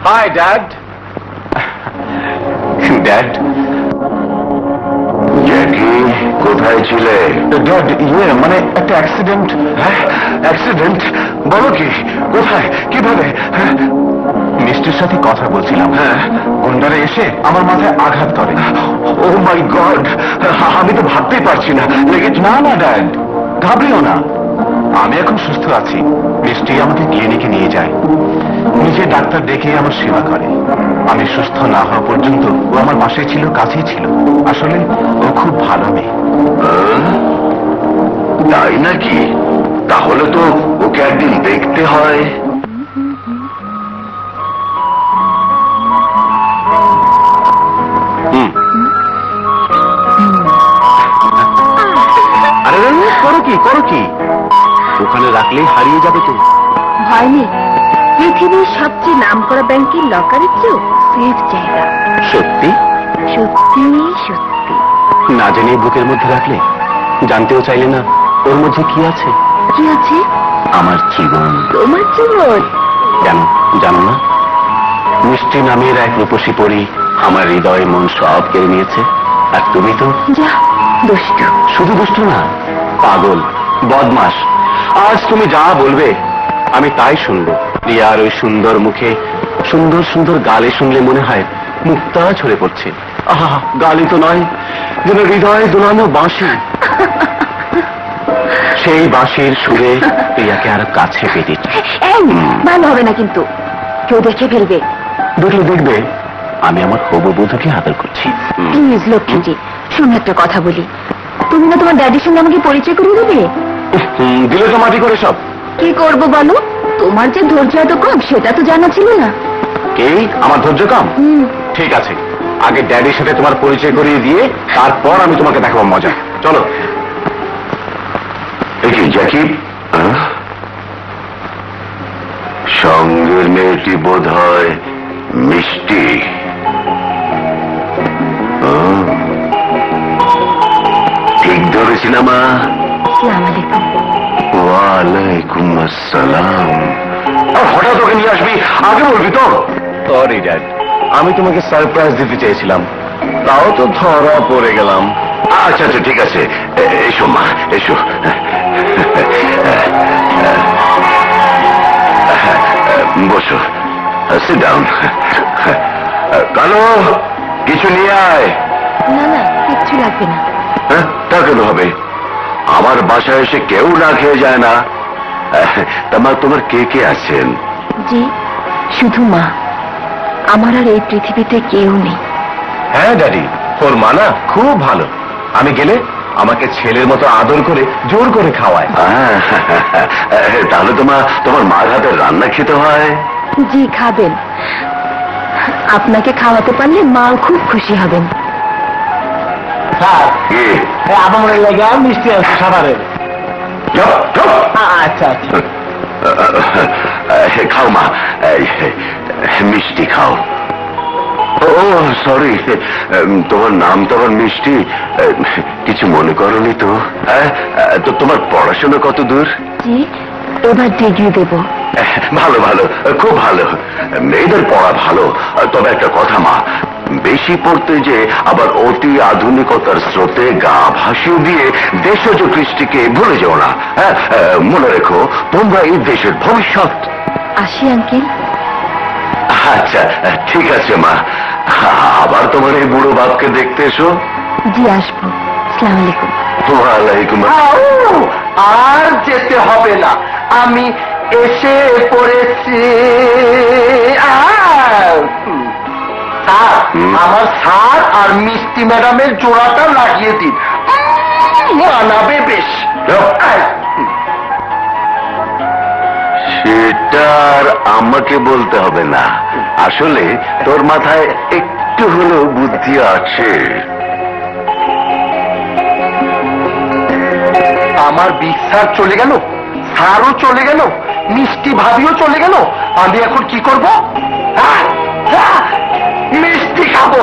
High dad. Dad, Jackie কোথায় ছিলে? Dad মানে একটা অ্যাক্সিডেন্ট। হ্যাঁ, অ্যাক্সিডেন্ট? বলো কি? কোথায়, কিভাবে? মিষ্টির সাথে কথা বলছিলাম, হ্যাঁ, গুন্ডারা এসে আমার মাথায় আঘাত করে। ও মাই গড, আমি তো ভাবতেই পারছি না। না না ড্যাড, ঘাবড়িও না, আমি এখন সুস্থ আছি। মিষ্টি আমাকে ক্লিনিকে নিয়ে যায়, নিজে ডাক্তার ডেকে আমার সেবা করে। আমি সুস্থ না হওয়া পর্যন্ত ও আমার পাশে ছিল, কাছেই ছিল। আসলে ও খুব ভালো মেয়ে। তাই নাকি? তাহলে তো ওকে একদিন দেখতে হয়। আরে করো কি, করো কি? ওখানে রাখলেই হারিয়ে যাবে তো। ভয় নেই, পৃথিবীর সবচেয়ে নামকরা ব্যাংকের লকারের চেয়েও সেফ জায়গা। সত্যি? সত্যি সত্যি। না জেনে বুকের মধ্যে রাখলে, জানতেও চাইলে না ওর মধ্যে কি আছে। কি আছে? আমার জীবন। তোমার জীবন? কেন জানো না? মিষ্টি নামের এক রূপসী পরী আমার হৃদয় মন সব কেড়ে নিয়েছে। আর তুমি তো যা দুষ্টু। শুধু দুষ্ট না, পাগল, বদমাস। আজ তুমি যা বলবে আমি তাই শুনবো। রিয়ার ওই সুন্দর মুখে, সুন্দর সুন্দর গালে শুনলে মনে হয় মুক্তা ঝরে পড়ছে। আহা, গালি তো নয়, যেন হৃদয় দোলানো বাঁশি। সেই বাঁশির সুরে রিয়াকে আর কাছে পেতে চাই। ভালো হবে না কিন্তু, কেউ দেখে ফেলবে। দেখলে দেখবে আমি আমার হবু বধূকে আদর করছি। প্লিজ লক্ষ্মীজি, শুনে একটা কথা বলি। তুমি না তোমার ড্যাডির সঙ্গে আমাকে পরিচয় করিয়ে দেবে? দিলে তো মাটি করে সব। কি করবো বলো? তোমার যে ধৈর্য এত কম সেটা তো জানা ছিল না। কে? আমার ধৈর্য কম? ঠিক আছে, আগে ড্যাডির সাথে তোমার পরিচয় করিয়ে দিয়ে তারপর আমি তোমাকে দেখাবো মজা। চলো। কি জ্যাকি, সঙ্গের মেয়েটি বোধ হয় মিষ্টি। ঠিক ধরেছি না মা? আসসালামু আলাইকুম। ওয়ালাইকুম আসসালাম। হঠাৎ ওকে নিয়ে আসবি, আগে বলবি তো। সরি ড্যাড, আমি তোমাকে সারপ্রাইজ দিতে চেয়েছিলাম, তাও তো ধরা পড়ে গেলাম। আচ্ছা আচ্ছা, ঠিক আছে, এসো মা, এসো। বসো, সিট ডাউন। কালো, কিছু নিয়ে আয়। না না, কিচ্ছু লাগবে না। তা কেন হবে? আমার বাসায় এসে কেউ না খেয়ে যায় না। তোমার কে কে আছেন? জি, শুধু মা। আমার আর এই পৃথিবীতে কেউ নেই। হ্যাঁ ড্যাডি, ওর মানা খুব ভালো। আমি গেলে আমাকে ছেলের মতো আদর করে জোর করে খাওয়ায়। তাহলে তোমার মার হাতের রান্না খেতে হয়। জি, খাবেন। আপনাকে খাওয়াতে পারলে মাও খুব খুশি হবেন। আমার লেগে মিষ্টি আছে খাবারের। আচ্ছা আচ্ছা, খাও মা, মিষ্টি খাও। ও সরি, তোমার নাম তো আবার মিষ্টি। কিছু মনে করনি তো? হ্যাঁ, তো তোমার পড়াশোনা কত দূর? জি, এবার ডিগ্রি দেব। ভালো ভালো, খুব ভালো। মেয়েদের পড়া ভালো, তবে একটা কথা মা, বেশি পড়তে যে আবার অতি আধুনিকতার স্রোতে গা ভাসিয়ে দিয়ে দেশজ কৃষ্টিকে ভুলে যেও না। হ্যাঁ, মনে রেখো তোমরা এই দেশের ভবিষ্যৎ। আসি আঙ্কেল। আচ্ছা ঠিক আছে মা, আবার তোমার এই বুড়ো বাপকে দেখতে এসো। জি, আসবো। আসসালামু আলাইকুম। ওয়ালাইকুম। আর যেতে হবে না, আমি এসে পড়েছি। আমার স্যার আর মিষ্টি ম্যাডামের জোড়াটা লাগিয়ে দিন, মানাবে বেশ। সেটা আর আমাকে বলতে হবে না, আসলে তোর মাথায় একটু হলেও বুদ্ধি আছে। আমার বিশ্বাস চলে গেল, স্যারও চলে গেল, মিষ্টি ভাবিও চলে গেল। আমি এখন কি করব? মিষ্টি খাবো।